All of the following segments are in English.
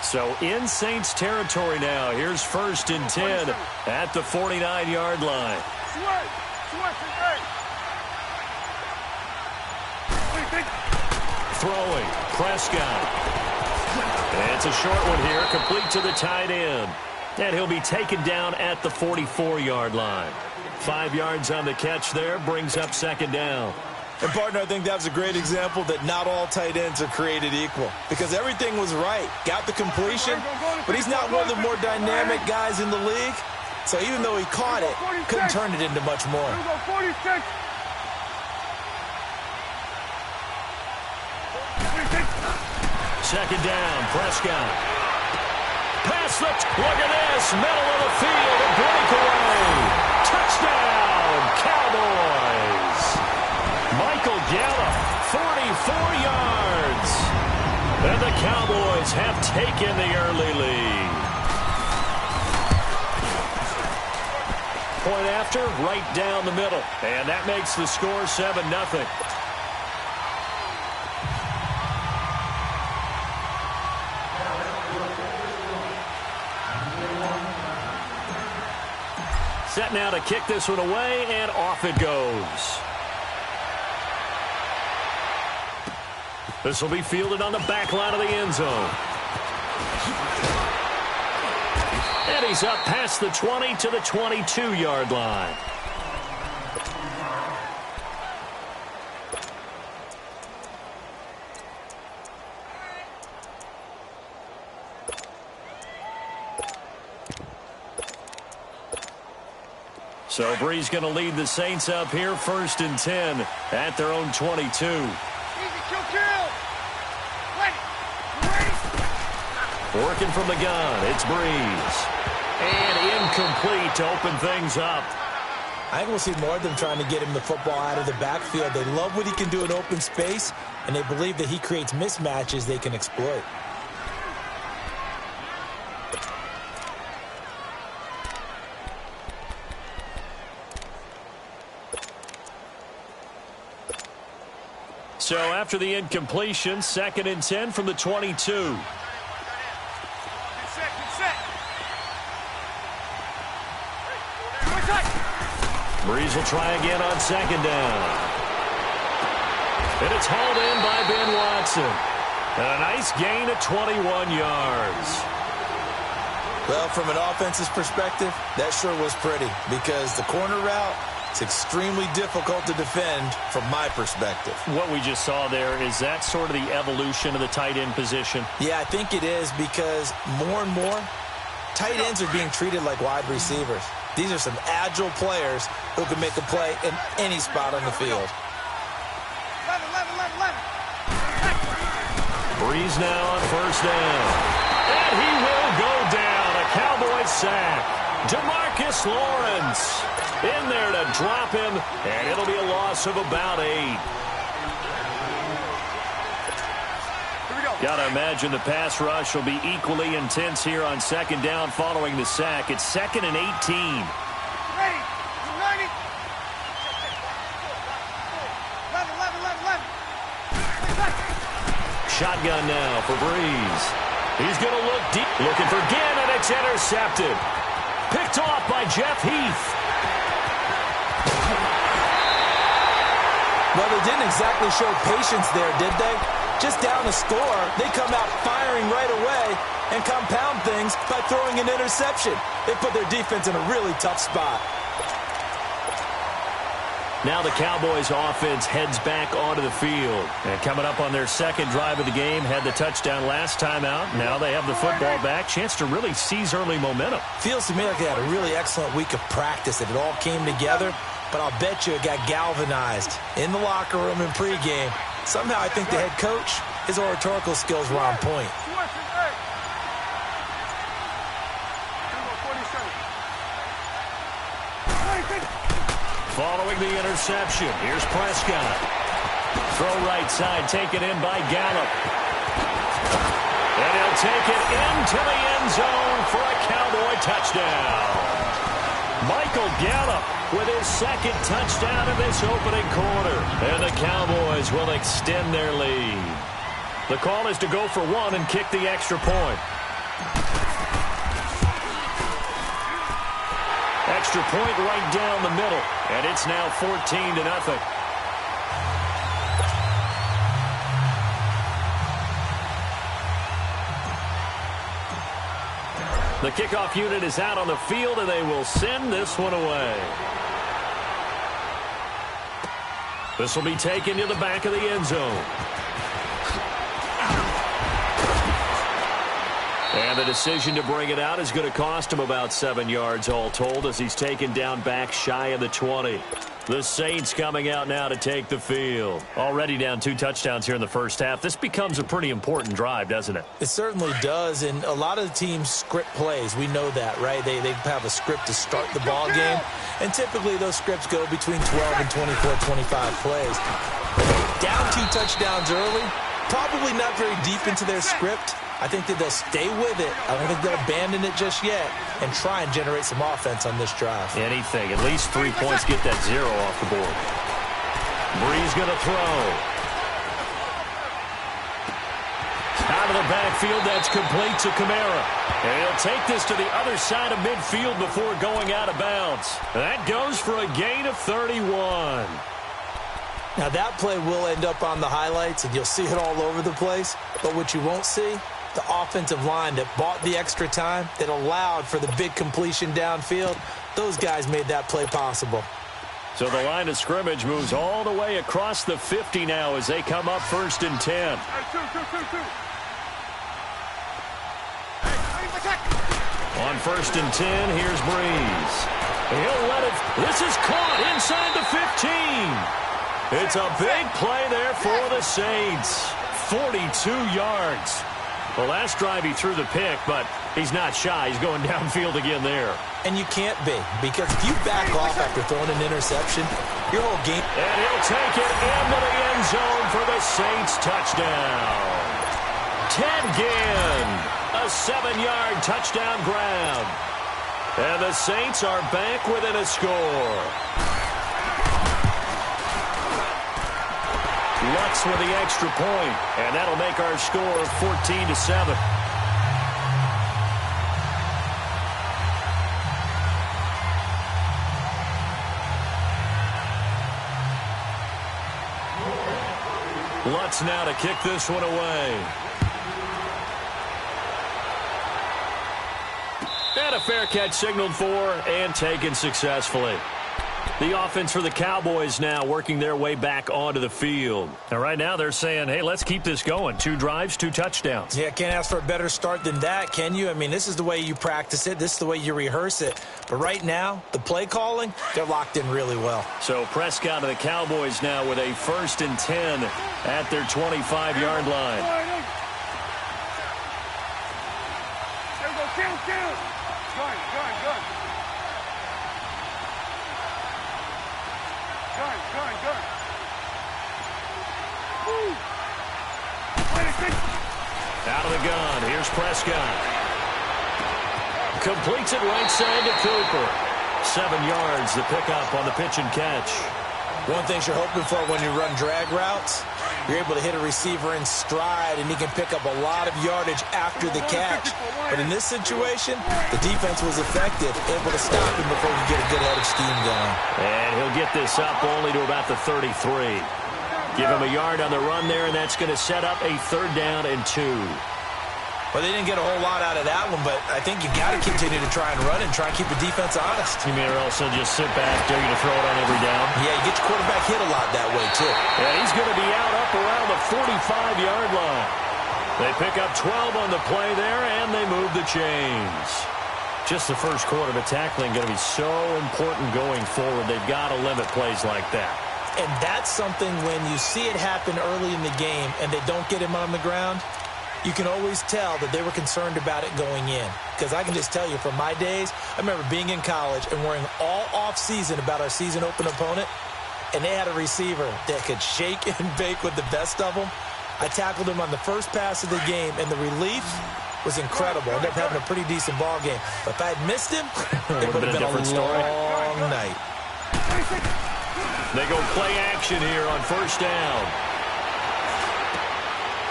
So in Saints territory now. Here's 1st and 10 at the 49-yard line. Throwing, Prescott. It's a short one here, complete to the tight end. And he'll be taken down at the 44-yard line. 5 yards on the catch there, brings up 2nd down. And, partner, I think that was a great example that not all tight ends are created equal. Because everything was right. Got the completion, but he's not one of the more dynamic guys in the league. So even though he caught it, couldn't turn it into much more. 2nd down, Prescott. Pass the, look at this, middle of the field, a breakaway. Touchdown, Cowboys. Michael Gallup, 44 yards. And the Cowboys have taken the early lead. Point after, right down the middle. And that makes the score 7-0. Set now to kick this one away, and off it goes. This will be fielded on the back line of the end zone. And he's up past the 20 to the 22-yard line. So Bree's going to lead the Saints up here, 1st and 10 at their own 22. Working from the gun, it's Breeze. And incomplete to open things up. I think we'll see more of them trying to get him the football out of the backfield. They love what he can do in open space, and they believe that he creates mismatches they can exploit. So after the incompletion, 2nd and 10 from the 22. Breeze will try again on 2nd down. And it's hauled in by Ben Watson. And a nice gain of 21 yards. Well, from an offense's perspective, that sure was pretty because the corner route is extremely difficult to defend from my perspective. What we just saw there, is that sort of the evolution of the tight end position? Yeah, I think it is because more and more, tight ends are being treated like wide receivers. These are some agile players who can make a play in any spot on the field. Breeze now on 1st down. And he will go down. A Cowboys sack. DeMarcus Lawrence in there to drop him, and it'll be a loss of about 8. Got to imagine the pass rush will be equally intense here on 2nd down following the sack. It's 2nd and 18. Shotgun now for Breeze. He's going to look deep, looking for Ginn, and it's intercepted. Picked off by Jeff Heath. Well, they didn't exactly show patience there, did they? Just down a score, they come out firing right away and compound things by throwing an interception. They put their defense in a really tough spot. Now the Cowboys offense heads back onto the field. And coming up on their 2nd drive of the game, had the touchdown last time out. Now they have the football back. Chance to really seize early momentum. Feels to me like they had a really excellent week of practice, that it all came together. But I'll bet you it got galvanized in the locker room in pregame. Somehow I think the head coach, his oratorical skills were on point. Following the interception, here's Prescott. Throw right side, taken in by Gallup. And he'll take it into the end zone for a Cowboy touchdown. Michael Gallup with his 2nd touchdown in this opening quarter. And the Cowboys will extend their lead. The call is to go for 1 and kick the extra point. extra point right down the middle. And it's now 14-0. The kickoff unit is out on the field, and they will send this one away. This will be taken to the back of the end zone. And the decision to bring it out is going to cost him about 7 yards all told as he's taken down back shy of the 20. The Saints coming out now to take the field. Already down 2 touchdowns here in the first half. This becomes a pretty important drive, doesn't it? It certainly does, and a lot of the teams script plays. We know that, right? They have a script to start the ball game, and typically those scripts go between 12 and 24, 25 plays. Down 2 touchdowns early, probably not very deep into their script. I think that they'll stay with it. I don't think they'll abandon it just yet and try and generate some offense on this drive. Anything. At least 3 points, get that 0 off the board. Breeze going to throw. Out of the backfield, that's complete to Kamara. And he'll take this to the other side of midfield before going out of bounds. That goes for a gain of 31. Now, that play will end up on the highlights, and you'll see it all over the place. But what you won't see, the offensive line that bought the extra time, that allowed for the big completion downfield, those guys made that play possible. So the line of scrimmage moves all the way across the 50 now as they come up 1st and 10. On 1st and 10, here's Breeze. He'll let it. This is caught inside the 15. It's a big play there for the Saints. 42 yards. The last drive he threw the pick, but he's not shy. He's going downfield again there. And you can't be, because if you back off after throwing an interception, your whole game... And he'll take it into the end zone for the Saints touchdown. Ted Ginn, a 7-yard touchdown grab. And the Saints are back within a score. Lutz with the extra point, and that'll make our score 14-7. Lutz now to kick this one away. And a fair catch signaled for and taken successfully. The offense for the Cowboys now working their way back onto the field. And right now they're saying, hey, let's keep this going. 2 drives, 2 touchdowns. Yeah, can't ask for a better start than that, can you? I mean, this is the way you practice it. This is the way you rehearse it. But right now, the play calling, they're locked in really well. So Prescott and the Cowboys now with a 1st and 10 at their 25-yard line. Out of the gun, here's Prescott. Completes it right side to Cooper. 7 yards, the pickup on the pitch and catch. One thing you're hoping for when you run drag routes, you're able to hit a receiver in stride, and he can pick up a lot of yardage after the catch. But in this situation, the defense was effective, able to stop him before he get a good head of steam going. And he'll get this up only to about the 33. Give him a yard on the run there, and that's going to set up a 3rd down and 2. Well, they didn't get a whole lot out of that one, but I think you got to continue to try and run and try and keep the defense honest. You mean or else he'll just sit back, dare you to throw it on every down? Yeah, you get your quarterback hit a lot that way, too. And he's going to be out up around the 45-yard line. They pick up 12 on the play there, and they move the chains. Just the first quarter of tackling going to be so important going forward. They've got to limit plays like that. And that's something when you see it happen early in the game and they don't get him on the ground, you can always tell that they were concerned about it going in. Because I can just tell you from my days, I remember being in college and worrying all off-season about our season open opponent, and they had a receiver that could shake and bake with the best of them. I tackled him on the first pass of the game, and the relief was incredible. I ended up having a pretty decent ball game. But if I had missed him, it would have been a long night. They go play action here on 1st down.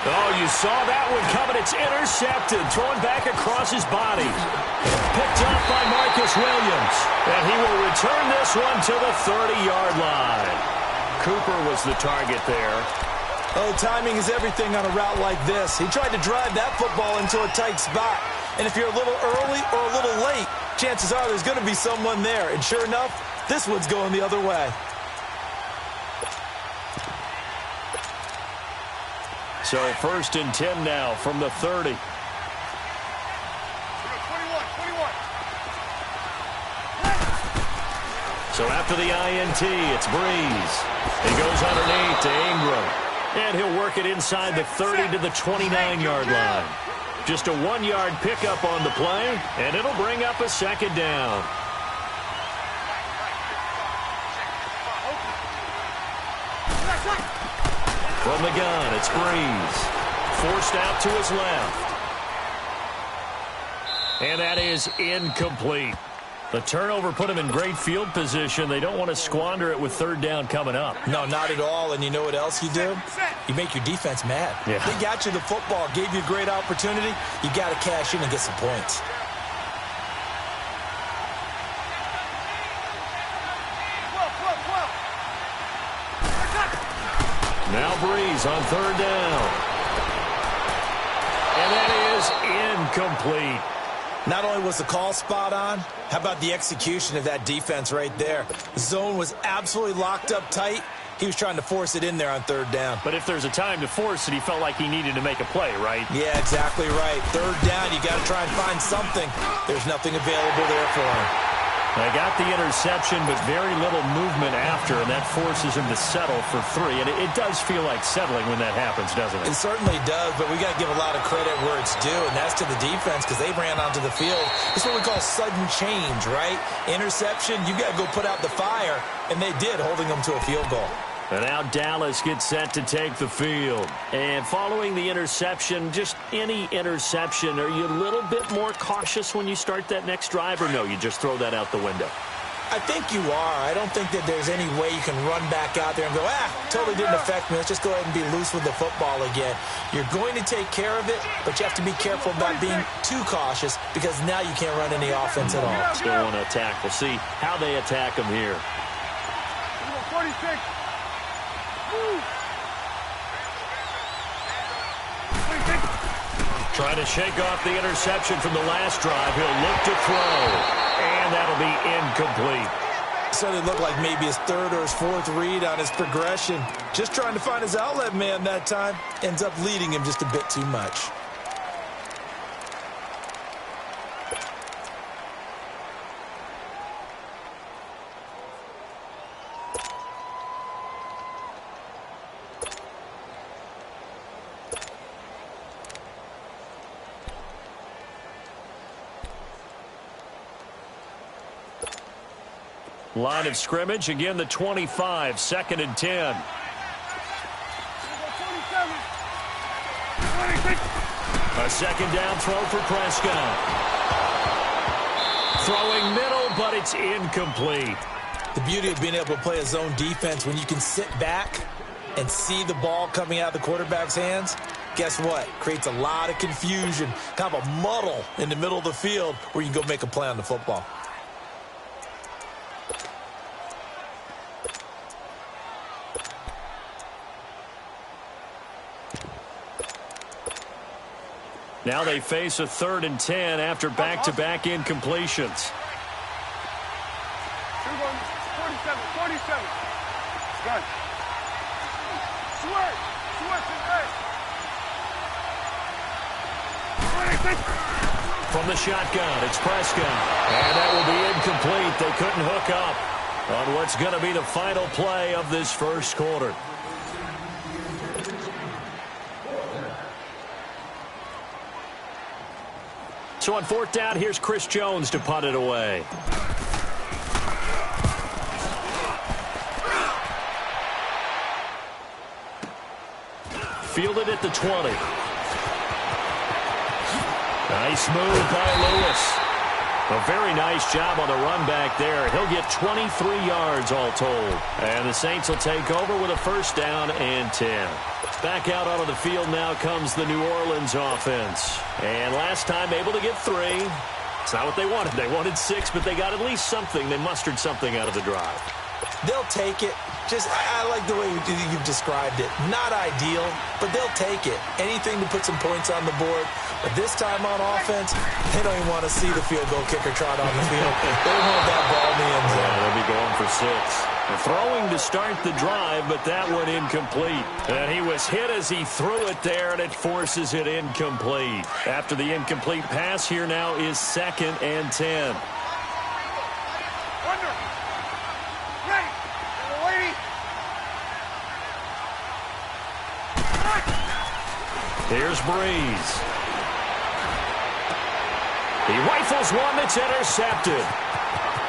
Oh, you saw that one coming. It's intercepted. Thrown back across his body. Picked up by Marcus Williams. And he will return this one to the 30-yard line. Cooper was the target there. Oh, timing is everything on a route like this. He tried to drive that football into a tight spot. And if you're a little early or a little late, chances are there's going to be someone there. And sure enough, this one's going the other way. So 1st and 10 now from the 30. So after the INT, it's Breeze. He goes underneath to Ingram. And he'll work it inside the 30 to the 29-yard line. Just a 1-yard pickup on the play, and it'll bring up a 2nd down. From the gun, it's Breeze. Forced out to his left. And that is incomplete. The turnover put him in great field position. They don't want to squander it with 3rd down coming up. No, not at all. And you know what else you do? You make your defense mad. Yeah. They got you the football, gave you a great opportunity. You got to cash in and get some points. Now Breeze on 3rd down. And that is incomplete. Not only was the call spot on, how about the execution of that defense right there? The zone was absolutely locked up tight. He was trying to force it in there on 3rd down. But if there's a time to force it, he felt like he needed to make a play, right? Yeah, exactly right. 3rd down, you got to try and find something. There's nothing available there for him. They got the interception, but very little movement after, and that forces him to settle for 3. And it does feel like settling when that happens, doesn't it? It certainly does, but we got to give a lot of credit where it's due, and that's to the defense because they ran onto the field. It's what we call sudden change, right? Interception, you got to go put out the fire, and they did, holding them to a field goal. And now Dallas gets set to take the field. And following the interception, just any interception, are you a little bit more cautious when you start that next drive, or no, you just throw that out the window? I think you are. I don't think that there's any way you can run back out there and go, totally didn't affect me. Let's just go ahead and be loose with the football again. You're going to take care of it, but you have to be careful about being too cautious because now you can't run any offense at all. Still want to attack. We'll see how they attack them here. 46. Trying to shake off the interception from the last drive. He'll look to throw, and that'll be incomplete. So it looked like maybe his 3rd or his 4th read on his progression. Just trying to find his outlet man that time. Ends up leading him just a bit too much. Line of scrimmage, again the 25, 2nd and 10. A 2nd down throw for Prescott. Throwing middle, but it's incomplete. The beauty of being able to play a zone defense when you can sit back and see the ball coming out of the quarterback's hands, guess what? Creates a lot of confusion, kind of a muddle in the middle of the field where you can go make a play on the football. Now they face a 3rd and 10 after back-to-back incompletions. 47. Gun. From the shotgun, it's Prescott. And that will be incomplete. They couldn't hook up on what's going to be the final play of this 1st quarter. So on 4th down, here's Chris Jones to punt it away. Fielded at the 20. Nice move by Lewis. A very nice job on the run back there. He'll get 23 yards all told. And the Saints will take over with a first down and 10. Back out onto the field now comes the New Orleans offense. And last time able to get 3. It's not what they wanted. They wanted 6, but they got at least something. They mustered something out of the drive. They'll take it. I like the way you've described it. Not ideal, but they'll take it. Anything to put some points on the board. But this time on offense, they don't even want to see the field goal kicker trot on the field. They want that ball in the end zone. Yeah, they'll be going for 6. Throwing to start the drive, but that one incomplete. And he was hit as he threw it there, and it forces it incomplete. After the incomplete pass, here now is 2nd and 10. Here's Breeze. He rifles one that's intercepted.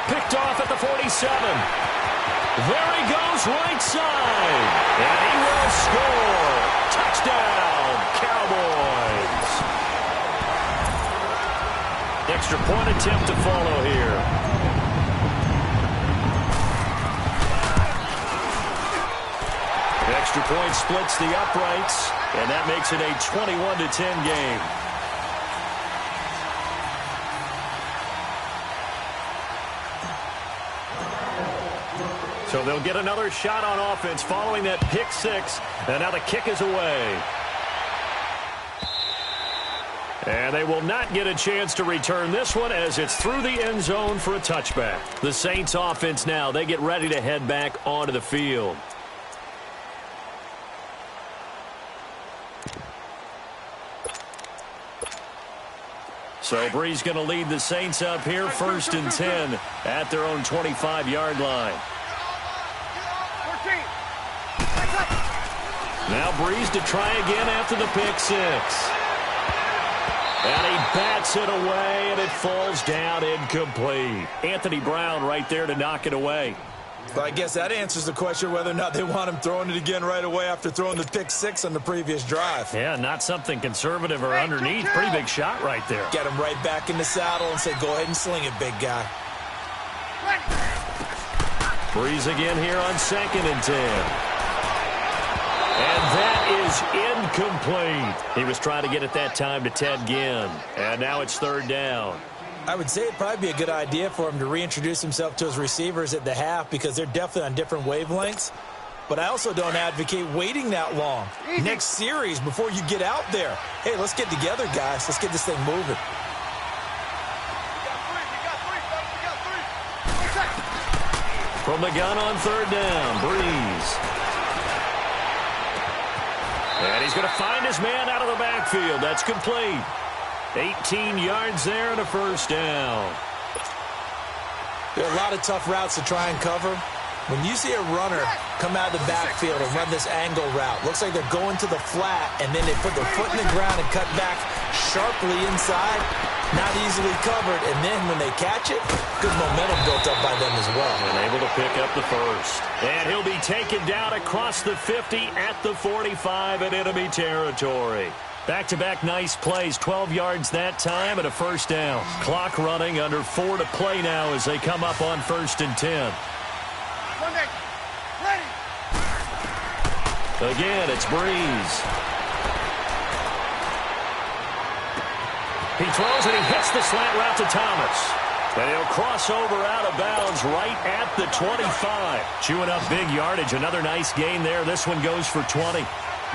Picked off at the 47. There he goes right side. And he will score. Touchdown, Cowboys. Extra point attempt to follow here. Extra point splits the uprights, and that makes it a 21-10 game. So they'll get another shot on offense following that pick 6, and now the kick is away. And they will not get a chance to return this one as it's through the end zone for a touchback. The Saints offense now, they get ready to head back onto the field. So Breeze going to lead the Saints up here, 1st and 10 at their own 25-yard line. Now Breeze to try again after the pick 6. And he bats it away, and it falls down incomplete. Anthony Brown right there to knock it away. Well, I guess that answers the question whether or not they want him throwing it again right away after throwing the pick 6 on the previous drive. Yeah, not something conservative or underneath. Pretty big shot right there. Get him right back in the saddle and say, go ahead and sling it, big guy. Breeze again here on 2nd and 10. And that is incomplete. He was trying to get it that time to Ted Ginn. And now it's 3rd down. I would say it'd probably be a good idea for him to reintroduce himself to his receivers at the half because they're definitely on different wavelengths. But I also don't advocate waiting that long. Next series before you get out there. Hey, let's get together, guys. Let's get this thing moving. From the gun on 3rd down, Breeze. And he's going to find his man out of the backfield. That's complete. 18 yards there and a first down. There are a lot of tough routes to try and cover. When you see a runner come out of the backfield and run this angle route, looks like they're going to the flat, and then they put their foot in the ground and cut back sharply inside, not easily covered, and then when they catch it, good momentum built up by them as well. And able to pick up the first. And he'll be taken down across the 50 at the 45 in enemy territory. Back-to-back nice plays, 12 yards that time and a first down. Clock running, under 4 to play now as they come up on 1st and 10. Again, it's Breeze. He throws and he hits the slant route to Thomas. And he'll cross over out of bounds right at the 25. Chewing up big yardage. Another nice gain there. This one goes for 20.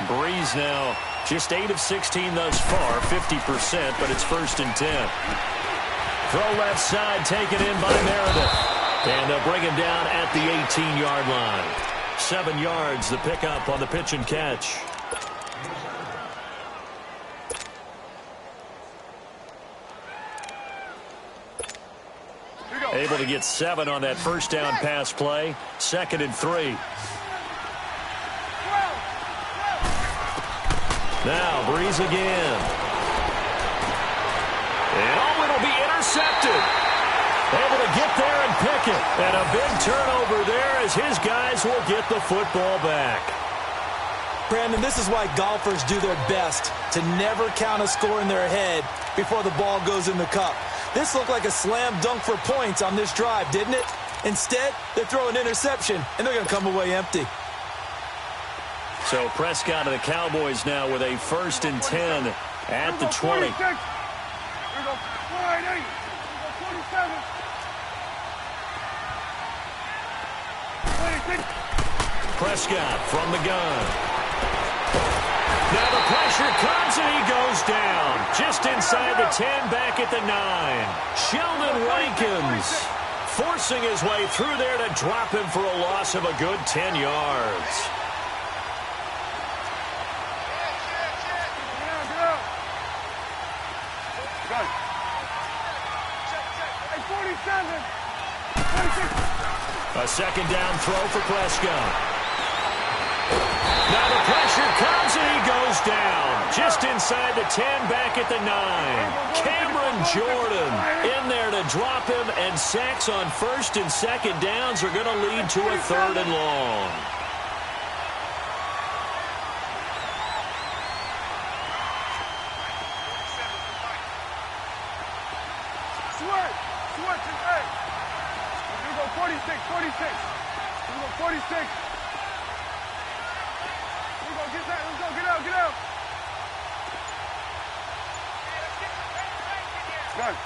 Breeze now just 8 of 16 thus far, 50%, but it's 1st and 10. Throw left side, taken in by Meredith. And they'll bring him down at the 18-yard line. 7 yards, the pickup on the pitch and catch. Able to get 7 on that first down pass play. 2nd and 3. Now, Breeze again. And oh, it'll be intercepted. Able to get there and pick it. And a big turnover there as his guys will get the football back. Brandon, this is why golfers do their best to never count a score in their head before the ball goes in the cup. This looked like a slam dunk for points on this drive, didn't it? Instead, they throw an interception, and they're going to come away empty. So Prescott of the Cowboys now with a 1st and 10 at the 20. Here we go, 48. Here we go, 47. 26. Prescott from the gun. Now the pressure comes and he goes down. Just inside the 10, back at the 9. Sheldon Rankins forcing his way through there to drop him for a loss of a good 10 yards. Good. Hey, 47. 26. A 2nd down throw for Prescott. Now the pressure comes and he goes down. Just inside the 10, back at the 9. Cameron Jordan in there to drop him, and sacks on 1st and 2nd downs are going to lead to a 3rd and long. Switch, hey. Here we go, 46. Here we go, 46. Get that. Let's go. Get out. Good.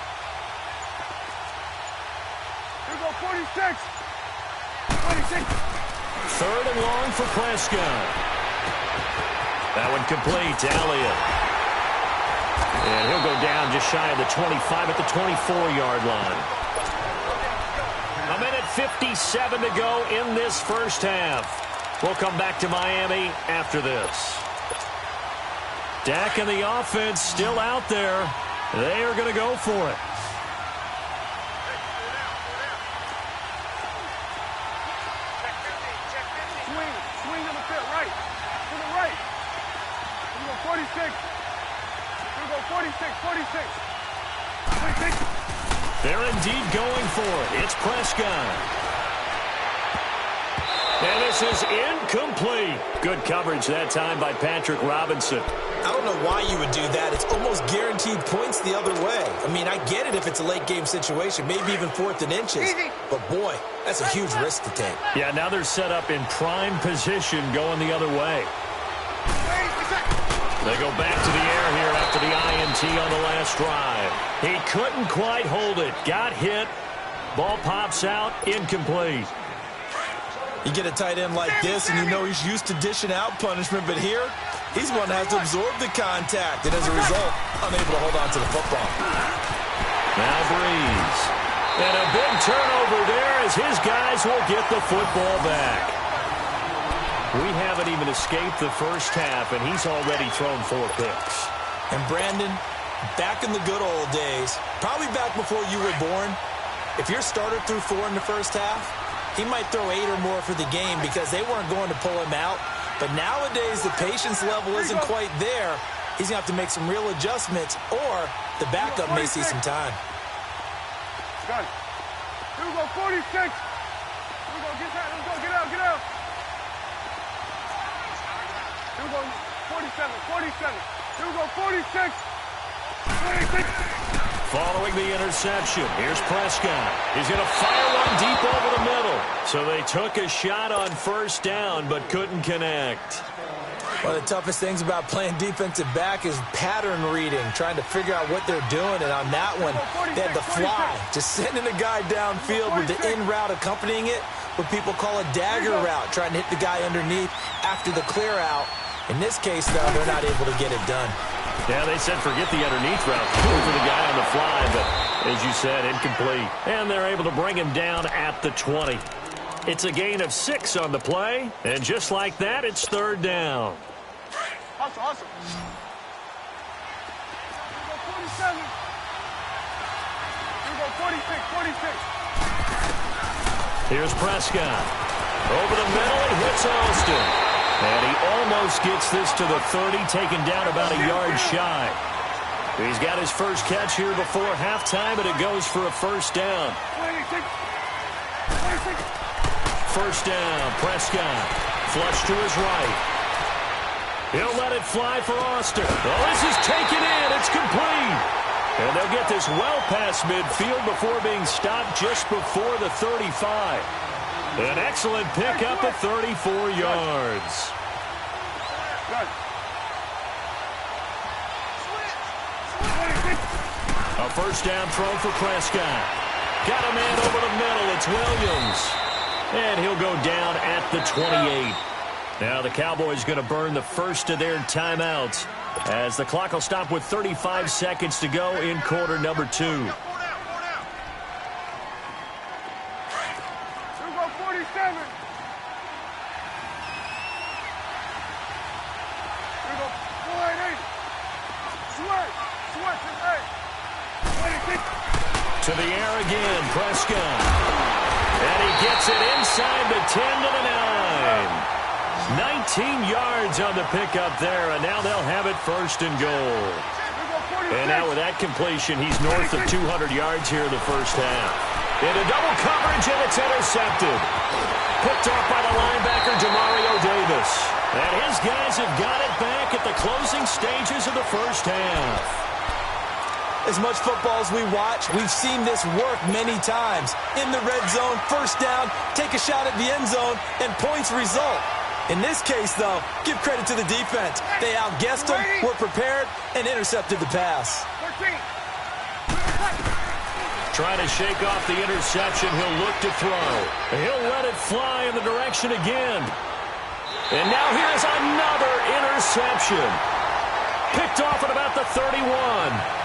Here we go, 46. 26. 3rd and long for Prescott. That one complete to Elliott. And he'll go down just shy of the 25 at the 24-yard line. 1:57 to go in this first half. We'll come back to Miami after this. Dak and the offense still out there. They are going to go for it. Swing on the field, right. To the right. Here we go, 46. Here we go, 46. 26. They're indeed going for it. It's Prescott. And this is incomplete. Good coverage that time by Patrick Robinson. I don't know why you would do that. It's almost guaranteed points the other way. I mean, I get it if it's a late game situation, maybe even 4th and inches. But boy, that's a huge risk to take. Yeah, now they're set up in prime position going the other way. They go back to the air here after the INT on the last drive. He couldn't quite hold it. Got hit. Ball pops out. Incomplete. You get a tight end like this, and you know he's used to dishing out punishment, but here, he's one that has to absorb the contact, and as a result, unable to hold on to the football. Now Breeze. And a big turnover there as his guys will get the football back. We haven't even escaped the first half, and he's already thrown 4 picks. And Brandon, back in the good old days, probably back before you were born, if your starter threw 4 in the first half, he might throw 8 or more for the game because they weren't going to pull him out. But nowadays, the patience level isn't quite there. He's going to have to make some real adjustments, or the backup may see some time. Good. Here we go, 46. Here we go, get that. Let's go, get out. Here we go, 47. Here we go, 46. 26. Following the interception, here's Prescott. He's going to fire one deep over the middle. So they took a shot on 1st down, but couldn't connect. One of the toughest things about playing defensive back is pattern reading, trying to figure out what they're doing. And on that one, they had the fly, just sending a guy downfield with the in route accompanying it, what people call a dagger route, trying to hit the guy underneath after the clear out. In this case, though, they're not able to get it done. Yeah, they said forget the underneath route. Go for the guy on the fly, but as you said, incomplete. And they're able to bring him down at the 20. It's a gain of 6 on the play, and just like that, it's 3rd down. Hustle. Here we go, 47. Here we go, 46. Here's Prescott. Over the middle, he hits Austin. And he almost gets this to the 30, taken down about a yard shy. He's got his first catch here before halftime, and it goes for a 1st down. 26. 1st down, Prescott. Flush to his right. He'll let it fly for Austin. Oh, this is taken in. It's complete. And they'll get this well past midfield before being stopped just before the 35. An excellent pickup at 34 yards. A first down throw for Prescott. Got a man over the middle. It's Williams. And he'll go down at the 28. Now the Cowboys going to burn the first of their timeouts as the clock will stop with 35 seconds to go in quarter number 2. To the air again, Prescott. And he gets it inside the 10 to the 9. 19 yards on the pickup there, and now they'll have it first and goal. And now with that completion, he's north of 200 yards here in the first half. Into double coverage, and it's intercepted. Picked off by the linebacker, Demario Davis. And his guys have got it back at the closing stages of the first half. As much football as we watch, we've seen this work many times. In the red zone, first down, take a shot at the end zone, and points result. In this case, though, give credit to the defense. They outguessed them, were prepared, and intercepted the pass. Trying to shake off the interception, he'll look to throw. He'll let it fly in the direction again. And now here's another interception. Picked off at about the 31.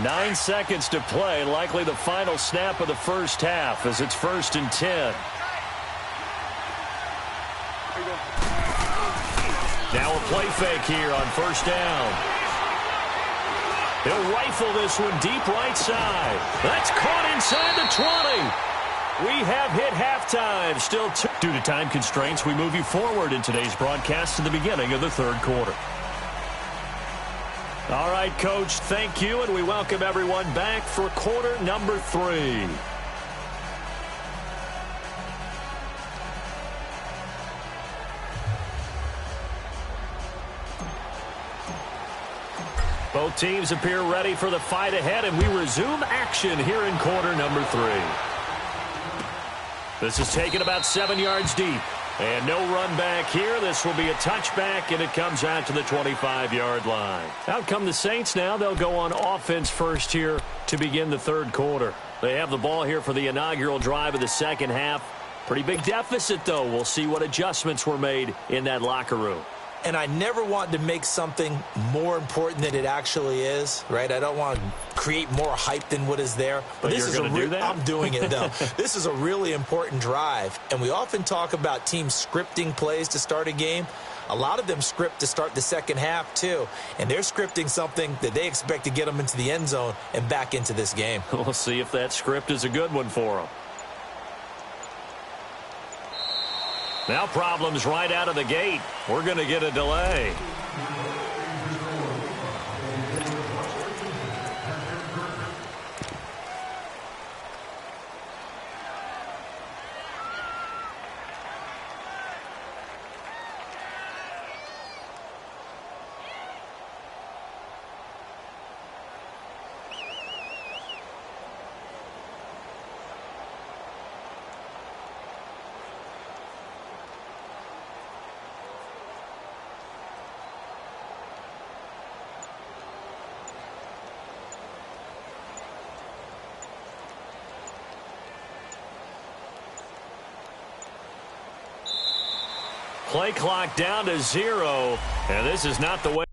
9 seconds to play, likely the final snap of the first half as it's 1st and 10. Now a play fake here on first down. He'll rifle this one deep right side. That's caught inside the 20. We have hit halftime. Still due to time constraints, we move you forward in today's broadcast to the beginning of the third quarter. All right, Coach, thank you, and we welcome everyone back for quarter number 3. Both teams appear ready for the fight ahead, and we resume action here in quarter number 3. This is taken about 7 yards deep. And no run back here. This will be a touchback, and it comes out to the 25-yard line. Out come the Saints now. They'll go on offense first here to begin the third quarter. They have the ball here for the inaugural drive of the second half. Pretty big deficit, though. We'll see what adjustments were made in that locker room. And I never want to make something more important than it actually is, right? I don't want to create more hype than what is there. But this is going to do that? I'm doing it, though. This is a really important drive. And we often talk about teams scripting plays to start a game. A lot of them script to start the second half, too. And they're scripting something that they expect to get them into the end zone and back into this game. We'll see if that script is a good one for them. Now problems right out of the gate. We're going to get a delay. Play clock down to 0, and this is not the way.